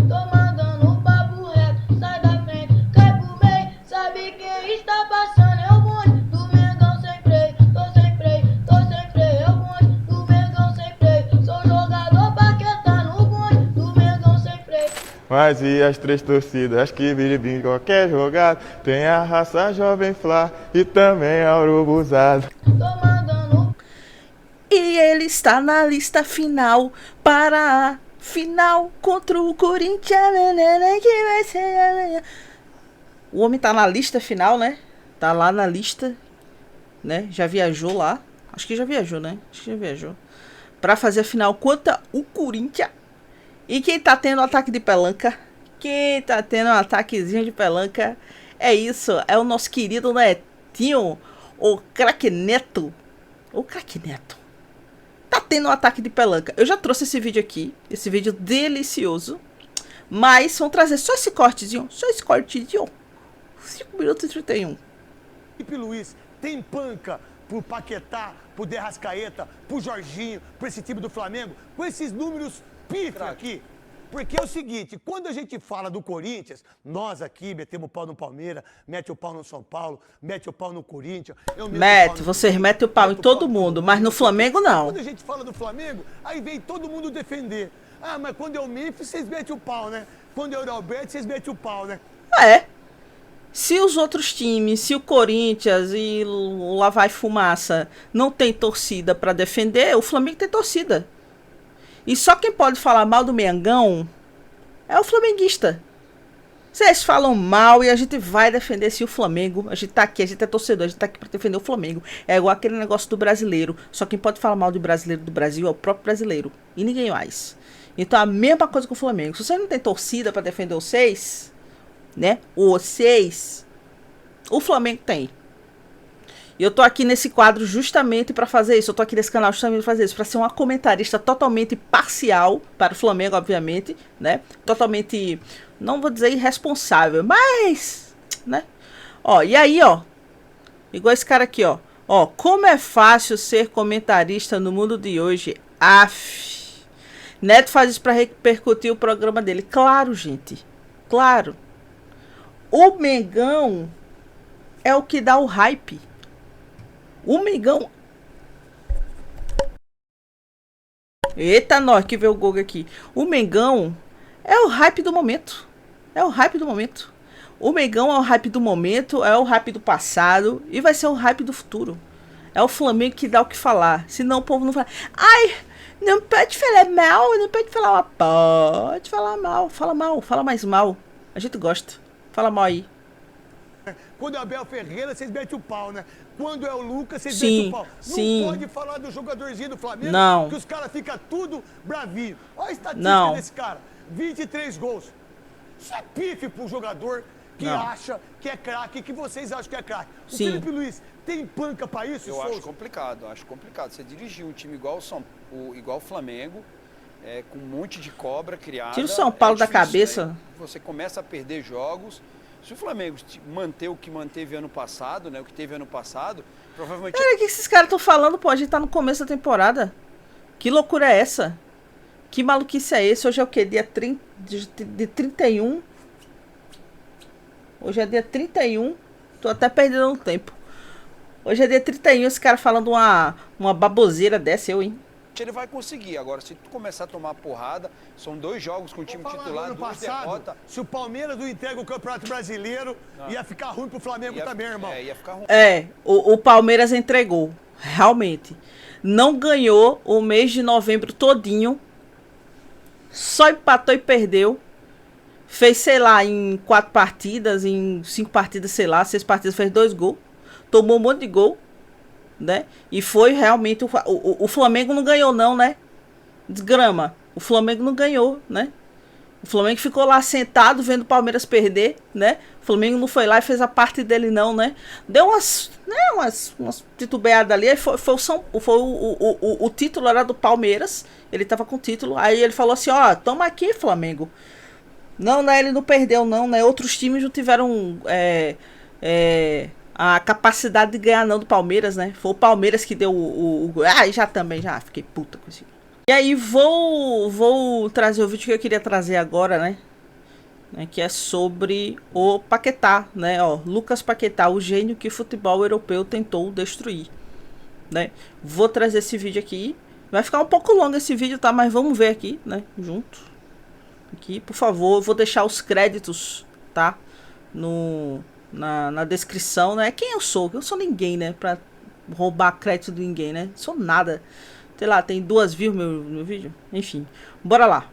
Tô mandando papo reto, sai da frente, cai pro meio. Sabe quem está passando? É o bonde do Mengão sem freio. Tô sem freio, tô sem freio. É o bonde do Mengão sem freio. Sou jogador Paquetá no bonde do Mengão sem freio. Mas e as três torcidas, acho que biribim qualquer jogado. Tem a raça Jovem Flá e também a urubuzada. Tô mandando. E ele está na lista final para a final contra o Corinthians. Que vai ser... O homem tá na lista final, né? Tá lá na lista, né? Já viajou lá. Acho que já viajou, né? Acho que já viajou. Pra fazer a final contra o Corinthians. E quem tá tendo ataque de pelanca? Quem tá tendo um ataquezinho de pelanca? É isso. É o nosso querido Netinho. O craque Neto. O craque Neto. Tá tendo um ataque de pelanca. Eu já trouxe esse vídeo aqui. Esse vídeo delicioso. Mas vamos trazer só esse cortezinho. Só esse cortezinho. 5 minutos e 31. Felipe Luiz tem panca pro Paquetá, pro De Arrascaeta, pro Jorginho, pro esse time do Flamengo, com esses números pífios aqui. Porque é o seguinte, quando a gente fala do Corinthians, nós aqui metemos o pau no Palmeiras, mete o pau no São Paulo, mete o pau no Corinthians. Vocês metem o pau em todo mundo, mas no Flamengo não. Quando a gente fala do Flamengo, aí vem todo mundo defender. Ah, mas quando é o Memphis, vocês metem o pau, né? Quando é o Alberto, vocês metem o pau, né? É. Se os outros times, se o Corinthians e o Lá Vai Fumaça não tem torcida pra defender, o Flamengo tem torcida. E só quem pode falar mal do Mengão é o flamenguista. Vocês falam mal e a gente vai defender se o Flamengo. A gente tá aqui, a gente é torcedor, a gente tá aqui pra defender o Flamengo. É igual aquele negócio do brasileiro. Só quem pode falar mal do brasileiro do Brasil é o próprio brasileiro. E ninguém mais. Então a mesma coisa com o Flamengo. Se você não tem torcida pra defender vocês, né? Vocês, o Flamengo tem. E eu tô aqui nesse quadro justamente para fazer isso. Eu tô aqui nesse canal justamente para fazer isso, para ser uma comentarista totalmente parcial para o Flamengo, obviamente, né? Totalmente, não vou dizer irresponsável, mas, né? Ó, e aí, ó, igual esse cara aqui, ó. Ó, como é fácil ser comentarista no mundo de hoje. Aff. Neto faz isso para repercutir o programa dele. Claro, gente. Claro. O Mengão é o que dá o hype. O Mengão. Eita, nós que vê o Gogo aqui. O Mengão é o hype do momento. É o hype do momento. O Mengão é o hype do momento, é o hype do passado e vai ser o hype do futuro. É o Flamengo que dá o que falar. Senão o povo não fala. Ai, não pode falar mal, não pode falar mal. Pode falar mal, fala mais mal. A gente gosta. Fala mal aí. Quando é o Abel Ferreira, vocês metem o pau, né? Quando é o Lucas, vocês Sim, metem o pau. sim. Não pode falar do jogadorzinho do Flamengo, Não. que os caras ficam tudo bravinho. Olha a estatística Não. desse cara. 23 gols. Isso é pife pro jogador que Não. acha que é craque, que vocês acham que é craque. O Sim. Felipe Luiz tem panca pra isso, Eu Souza? acho complicado. Você dirigir um time igual o Flamengo, com um monte de cobra criada. Tira o São Paulo da difícil, cabeça. né? Você começa a perder jogos. Se o Flamengo manter o que manteve ano passado, né? O que teve ano passado, provavelmente. Cara, o que esses caras estão falando? Pô, a gente tá no começo da temporada. Que loucura é essa? Que maluquice é esse? Hoje é o quê? Dia 30, de 31. Hoje é dia 31. Tô até perdendo o tempo. Hoje é dia 31, esse cara falando uma baboseira dessa, hein? Ele vai conseguir. Agora, se tu começar a tomar porrada, são 2 jogos com o time titular, ano 2 passado, derrotas. se o Palmeiras não entrega o Campeonato Brasileiro, ia ficar ruim pro Flamengo também, irmão. Ia ficar ruim. O Palmeiras entregou. Realmente. Não ganhou o mês de novembro todinho. Só empatou e perdeu. Fez, sei lá, em 4 partidas, em 5 partidas, sei lá, 6 partidas, fez 2 gols. Tomou um monte de gol, né? E foi realmente... O Flamengo não ganhou não, né? Desgrama. O Flamengo não ganhou, né? O Flamengo ficou lá sentado vendo o Palmeiras perder, né? O Flamengo não foi lá e fez a parte dele não, né? Deu umas titubeadas ali. Aí foi o título era do Palmeiras. Ele tava com o título. Aí ele falou assim, ó, toma aqui, Flamengo. Não, né? Ele não perdeu não, né? Outros times não tiveram a capacidade de ganhar não do Palmeiras, né? Foi o Palmeiras que deu o já fiquei puta com isso. E aí vou trazer o vídeo que eu queria trazer agora, né? né, que é sobre o Paquetá, né? Ó, Lucas Paquetá, o gênio que o futebol europeu tentou destruir, né? Vou trazer esse vídeo aqui. Vai ficar um pouco longo esse vídeo, tá? Mas vamos ver aqui, né? Junto. Aqui, por favor, eu vou deixar os créditos, tá? Na descrição, né? Quem eu sou? Eu sou ninguém, né? Pra roubar crédito de ninguém, né? Sou nada. Sei lá, tem 2 views meu vídeo. Enfim, bora lá.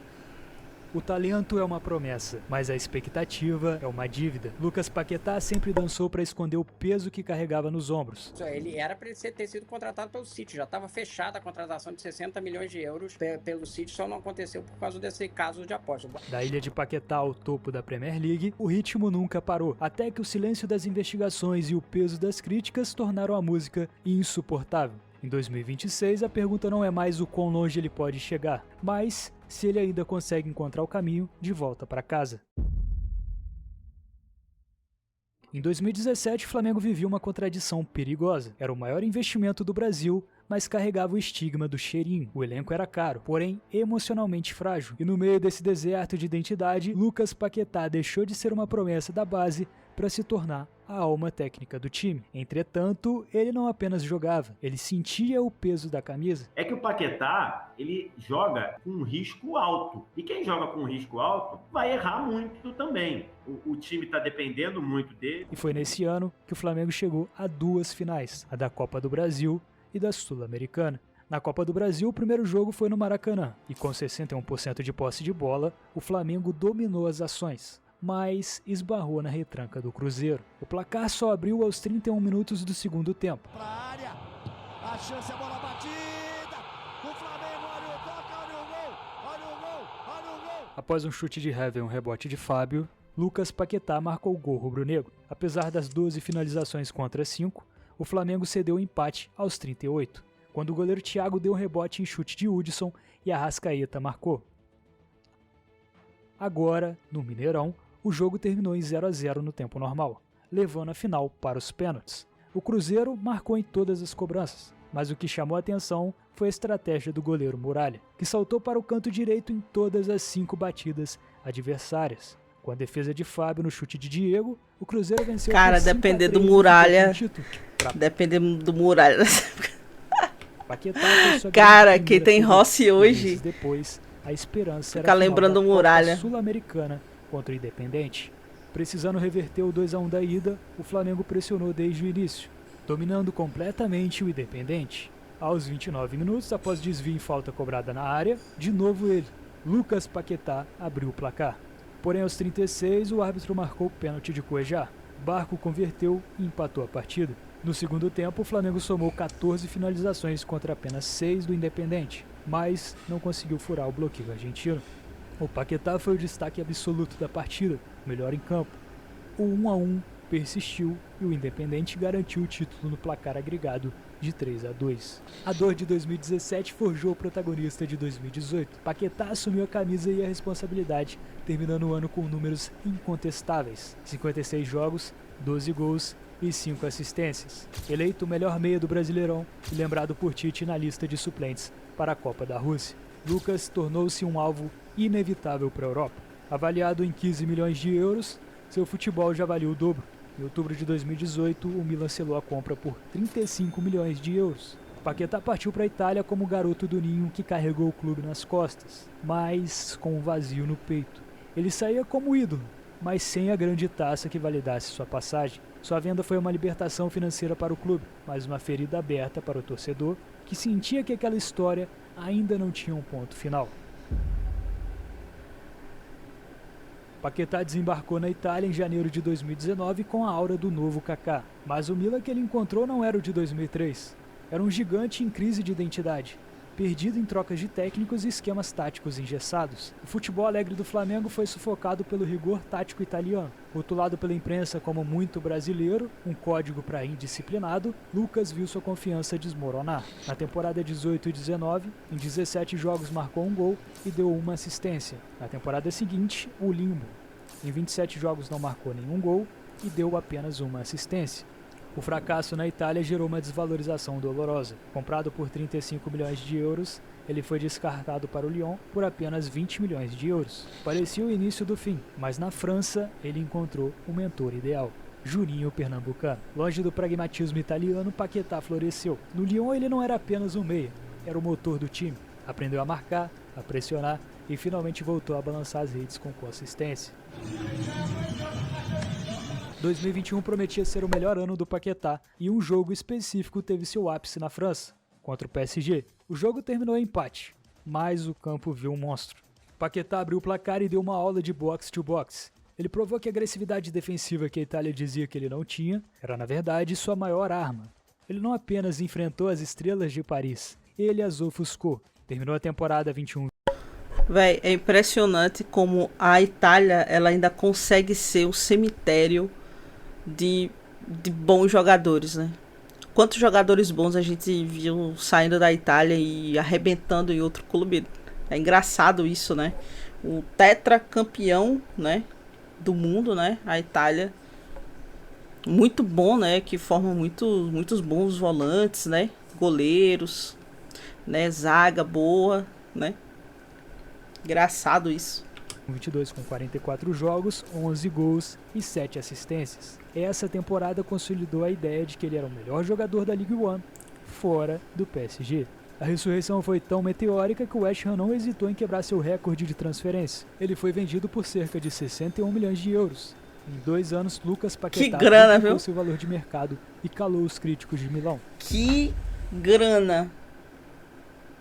O talento é uma promessa, mas a expectativa é uma dívida. Lucas Paquetá sempre dançou para esconder o peso que carregava nos ombros. Ele era para ter sido contratado pelo City, já estava fechada a contratação de 60 milhões de euros pelo City, só não aconteceu por causa desse caso de aposta. Da ilha de Paquetá ao topo da Premier League, o ritmo nunca parou, até que o silêncio das investigações e o peso das críticas tornaram a música insuportável. Em 2026, a pergunta não é mais o quão longe ele pode chegar, mas se ele ainda consegue encontrar o caminho de volta para casa. Em 2017, o Flamengo vivia uma contradição perigosa. Era o maior investimento do Brasil, mas carregava o estigma do cheirinho. O elenco era caro, porém emocionalmente frágil. E no meio desse deserto de identidade, Lucas Paquetá deixou de ser uma promessa da base para se tornar a alma técnica do time. Entretanto, ele não apenas jogava, ele sentia o peso da camisa. É que o Paquetá, ele joga com um risco alto. E quem joga com um risco alto vai errar muito também. O time está dependendo muito dele. E foi nesse ano que o Flamengo chegou a 2 finais, a da Copa do Brasil e da Sul-Americana. Na Copa do Brasil, o primeiro jogo foi no Maracanã, e com 61% de posse de bola, o Flamengo dominou as ações, mas esbarrou na retranca do Cruzeiro. O placar só abriu aos 31 minutos do segundo tempo. Pra área, a chance, a bola batida, o Flamengo, olha o toque, olha o gol, olha o gol, olha o gol. Após um chute de Hever e um rebote de Fábio, Lucas Paquetá marcou o gol rubro-negro. Apesar das 12 finalizações contra 5, o Flamengo cedeu o empate aos 38, quando o goleiro Thiago deu um rebote em chute de Hudson e Arrascaeta marcou. Agora, no Mineirão, o jogo terminou em 0-0 no tempo normal, levando a final para os pênaltis. O Cruzeiro marcou em todas as cobranças, mas o que chamou a atenção foi a estratégia do goleiro Muralha, que saltou para o canto direito em todas as 5 batidas adversárias. Com a defesa de Fábio no chute de Diego, o Cruzeiro venceu. Cara, depender do Muralha. Depender do Muralha. Cara, quem tem Rossi hoje. Depois, a esperança fica lembrando era a Muralha. Sul-Americana contra o Independente. Precisando reverter o 2-1 da ida, o Flamengo pressionou desde o início, dominando completamente o Independente. Aos 29 minutos, após desvio em falta cobrada na área, de novo ele, Lucas Paquetá, abriu o placar. Porém, aos 36, o árbitro marcou o pênalti de Cuejá. Barco converteu e empatou a partida. No segundo tempo, o Flamengo somou 14 finalizações contra apenas 6 do Independente, mas não conseguiu furar o bloqueio argentino. O Paquetá foi o destaque absoluto da partida, melhor em campo. O 1-1 persistiu e o Independente garantiu o título no placar agregado de 3-2. A dor de 2017 forjou o protagonista de 2018. Paquetá assumiu a camisa e a responsabilidade, terminando o ano com números incontestáveis: 56 jogos, 12 gols e 5 assistências. Eleito o melhor meia do Brasileirão e lembrado por Tite na lista de suplentes para a Copa da Rússia, Lucas tornou-se um alvo inevitável para a Europa. Avaliado em 15 milhões de euros, seu futebol já valia o dobro. Em outubro de 2018, o Milan selou a compra por 35 milhões de euros. Paquetá partiu para a Itália como o garoto do ninho que carregou o clube nas costas, mas com um vazio no peito. Ele saía como ídolo, mas sem a grande taça que validasse sua passagem. Sua venda foi uma libertação financeira para o clube, mas uma ferida aberta para o torcedor, que sentia que aquela história ainda não tinha um ponto final. Paquetá desembarcou na Itália em janeiro de 2019 com a aura do novo Kaká, mas o Milan que ele encontrou não era o de 2003. Era um gigante em crise de identidade, perdido em trocas de técnicos e esquemas táticos engessados. O futebol alegre do Flamengo foi sufocado pelo rigor tático italiano. Rotulado pela imprensa como muito brasileiro, um código para indisciplinado, Lucas viu sua confiança desmoronar. Na temporada 18 e 19, em 17 jogos marcou um gol e deu uma assistência. Na temporada seguinte, o limbo. Em 27 jogos não marcou nenhum gol e deu apenas uma assistência. O fracasso na Itália gerou uma desvalorização dolorosa. Comprado por 35 milhões de euros, ele foi descartado para o Lyon por apenas 20 milhões de euros. Parecia o início do fim, mas na França ele encontrou o mentor ideal. Juninho Pernambucano. Longe do pragmatismo italiano, Paquetá floresceu. No Lyon ele não era apenas um meia, era o motor do time. Aprendeu a marcar, a pressionar e finalmente voltou a balançar as redes com consistência. 2021 prometia ser o melhor ano do Paquetá e um jogo específico teve seu ápice na França, contra o PSG. O jogo terminou em empate, mas o campo viu um monstro. Paquetá abriu o placar e deu uma aula de box to box. Ele provou que a agressividade defensiva que a Itália dizia que ele não tinha era, na verdade, sua maior arma. Ele não apenas enfrentou as estrelas de Paris, ele as ofuscou. Terminou a temporada 21. Véi, é impressionante como a Itália ela ainda consegue ser o cemitério de bons jogadores, né? Quantos jogadores bons a gente viu saindo da Itália e arrebentando em outro clube. É engraçado isso, né? O tetracampeão, né, do mundo, né? A Itália. Muito bom, né? Que forma muitos bons volantes, né? Goleiros, né? Zaga boa, né? Engraçado isso. 22 com 44 jogos, 11 gols e 7 assistências. Essa temporada consolidou a ideia de que ele era o melhor jogador da Ligue 1 fora do PSG. A ressurreição foi tão meteórica que o West Ham não hesitou em quebrar seu recorde de transferência. Ele foi vendido por cerca de 61 milhões de euros. Em 2 anos, Lucas Paquetá triplicou seu valor de mercado e calou os críticos de Milão. Que grana!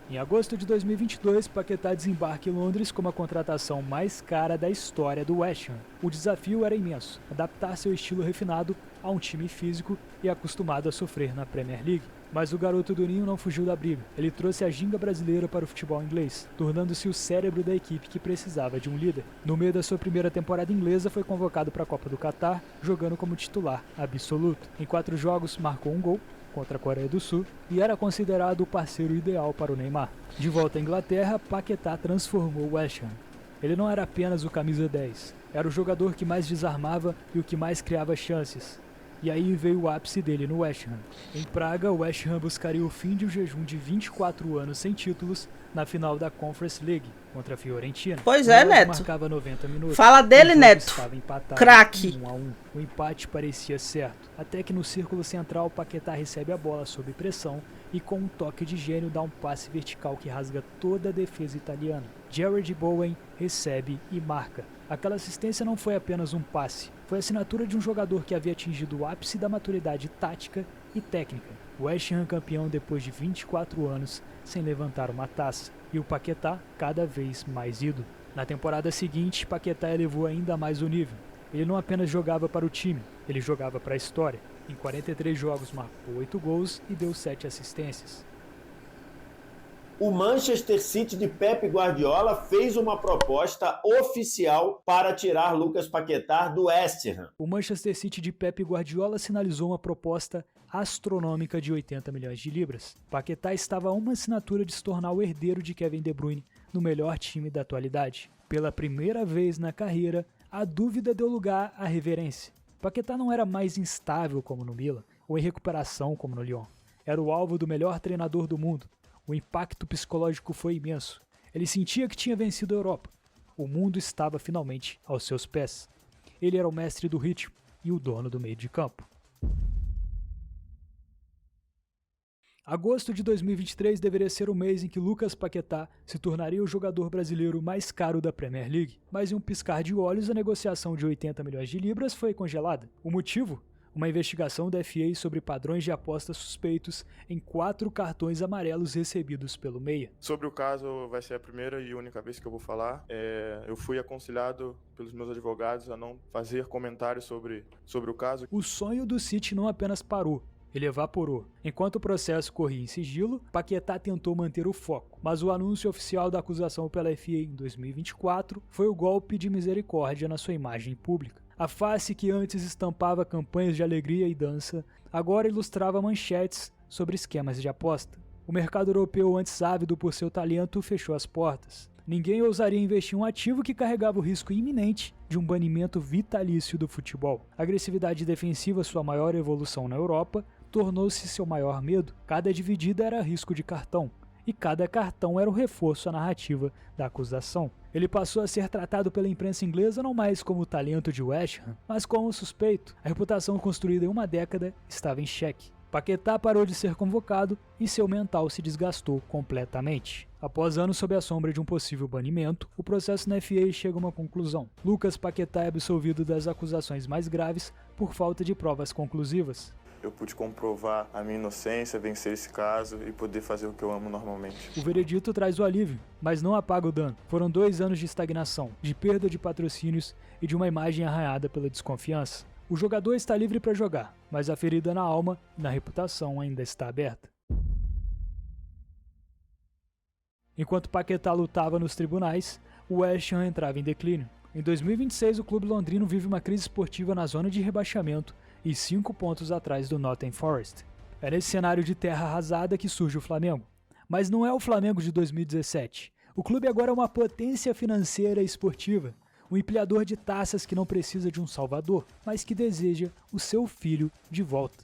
Em agosto de 2022, Paquetá desembarca em Londres como a contratação mais cara da história do West Ham. O desafio era imenso, adaptar seu estilo refinado a um time físico e acostumado a sofrer na Premier League. Mas o garoto do Ninho não fugiu da briga. Ele trouxe a ginga brasileira para o futebol inglês, tornando-se o cérebro da equipe que precisava de um líder. No meio da sua primeira temporada inglesa, foi convocado para a Copa do Catar, jogando como titular absoluto. Em 4 jogos, marcou um gol contra a Coreia do Sul e era considerado o parceiro ideal para o Neymar. De volta à Inglaterra, Paquetá transformou o West Ham. Ele não era apenas o camisa 10, era o jogador que mais desarmava e o que mais criava chances. E aí veio o ápice dele no West Ham. Em Praga, o West Ham buscaria o fim de um jejum de 24 anos sem títulos na final da Conference League contra a Fiorentina. Pois é, Neto. Marcava 90 minutos. Fala dele, Neto. Craque. 1 a 1. O empate parecia certo, até que no círculo central Paquetá recebe a bola sob pressão e com um toque de gênio dá um passe vertical que rasga toda a defesa italiana. Jared Bowen recebe e marca. Aquela assistência não foi apenas um passe, foi a assinatura de um jogador que havia atingido o ápice da maturidade tática e técnica. O West Ham campeão depois de 24 anos sem levantar uma taça, e o Paquetá cada vez mais ídolo. Na temporada seguinte, Paquetá elevou ainda mais o nível. Ele não apenas jogava para o time, ele jogava para a história. Em 43 jogos marcou 8 gols e deu 7 assistências. O Manchester City de Pep Guardiola fez uma proposta oficial para tirar Lucas Paquetá do West Ham. O Manchester City de Pep Guardiola sinalizou uma proposta astronômica de 80 milhões de libras. Paquetá estava a uma assinatura de se tornar o herdeiro de Kevin De Bruyne no melhor time da atualidade. Pela primeira vez na carreira, a dúvida deu lugar à reverência. Paquetá não era mais instável como no Milan, ou em recuperação como no Lyon. Era o alvo do melhor treinador do mundo. O impacto psicológico foi imenso. Ele sentia que tinha vencido a Europa. O mundo estava finalmente aos seus pés. Ele era o mestre do ritmo e o dono do meio de campo. Agosto de 2023 deveria ser o mês em que Lucas Paquetá se tornaria o jogador brasileiro mais caro da Premier League. Mas em um piscar de olhos, a negociação de 80 milhões de libras foi congelada. O motivo? Uma investigação da FA sobre padrões de apostas suspeitos em 4 cartões amarelos recebidos pelo meia. Sobre o caso, vai ser a primeira e única vez que eu vou falar. Eu fui aconselhado pelos meus advogados a não fazer comentários sobre o caso. O sonho do City não apenas parou, ele evaporou. Enquanto o processo corria em sigilo, Paquetá tentou manter o foco, mas o anúncio oficial da acusação pela FA em 2024 foi o golpe de misericórdia na sua imagem pública. A face que antes estampava campanhas de alegria e dança, agora ilustrava manchetes sobre esquemas de aposta. O mercado europeu, antes ávido por seu talento, fechou as portas. ninguém ousaria investir em um ativo que carregava o risco iminente de um banimento vitalício do futebol. A agressividade defensiva, sua maior evolução na Europa, tornou-se seu maior medo. Cada dividida era risco de cartão, e cada cartão era o reforço à narrativa da acusação. Ele passou a ser tratado pela imprensa inglesa não mais como o talento de West Ham, mas como suspeito. A reputação construída em uma década estava em xeque. Paquetá parou de ser convocado e seu mental se desgastou completamente. Após anos sob a sombra de um possível banimento, o processo na FA chega a uma conclusão. Lucas Paquetá é absolvido das acusações mais graves por falta de provas conclusivas. Eu pude comprovar a minha inocência, vencer esse caso e poder fazer o que eu amo normalmente. O veredito traz o alívio, mas não apaga o dano. Foram 2 anos de estagnação, de perda de patrocínios e de uma imagem arranhada pela desconfiança. O jogador está livre para jogar, mas a ferida na alma e na reputação ainda está aberta. Enquanto Paquetá lutava nos tribunais, o West Ham entrava em declínio. Em 2026, o clube londrino vive uma crise esportiva na zona de rebaixamento e 5 pontos atrás do Nottingham Forest. É nesse cenário de terra arrasada que surge o Flamengo. Mas não é o Flamengo de 2017. O clube agora é uma potência financeira e esportiva. Um empilhador de taças que não precisa de um salvador, mas que deseja o seu filho de volta.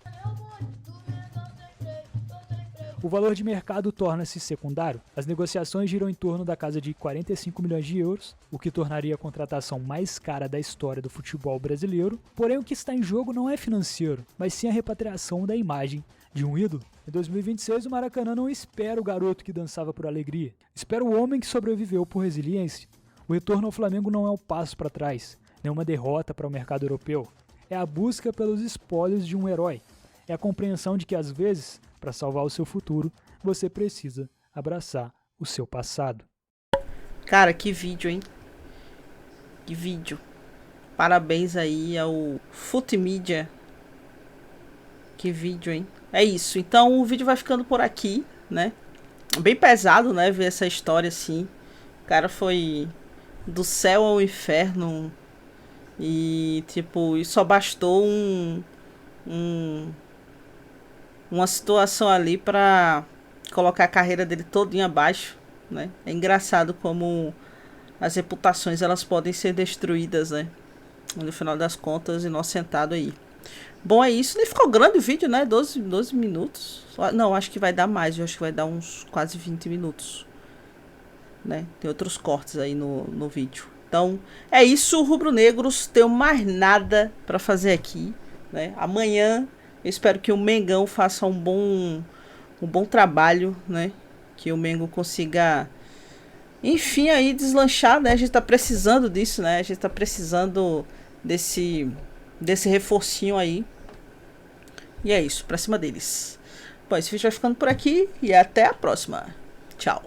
O valor de mercado torna-se secundário. As negociações giram em torno da casa de 45 milhões de euros, o que tornaria a contratação mais cara da história do futebol brasileiro. Porém, o que está em jogo não é financeiro, mas sim a repatriação da imagem de um ídolo. Em 2026, o Maracanã não espera o garoto que dançava por alegria. Espera o homem que sobreviveu por resiliência. O retorno ao Flamengo não é um passo para trás, nem uma derrota para o mercado europeu. É a busca pelos espólios de um herói. É a compreensão de que, às vezes, para salvar o seu futuro, você precisa abraçar o seu passado. Cara, que vídeo, hein? Que vídeo. Parabéns aí ao Futimedia. Que vídeo, hein? É isso. Então o vídeo vai ficando por aqui, né? Bem pesado, né? Ver essa história assim. O cara foi do céu ao inferno. E, tipo, e só bastou uma situação ali pra colocar a carreira dele todinha abaixo, né? É engraçado como as reputações elas podem ser destruídas, né? No final das contas, inocentado aí. Bom, é isso. Nem ficou grande o vídeo, né? 12 minutos. Não, acho que vai dar mais. Eu acho que vai dar uns quase 20 minutos. Né? Tem outros cortes aí no vídeo. Então, é isso, rubro-negros. Tenho mais nada pra fazer aqui, né? Amanhã eu espero que o Mengão faça um bom trabalho, né? Que o Mengo consiga, enfim, aí deslanchar, né? A gente tá precisando disso, né? A gente tá precisando desse reforcinho aí. E é isso, pra cima deles. Bom, esse vídeo vai ficando por aqui e até a próxima. Tchau.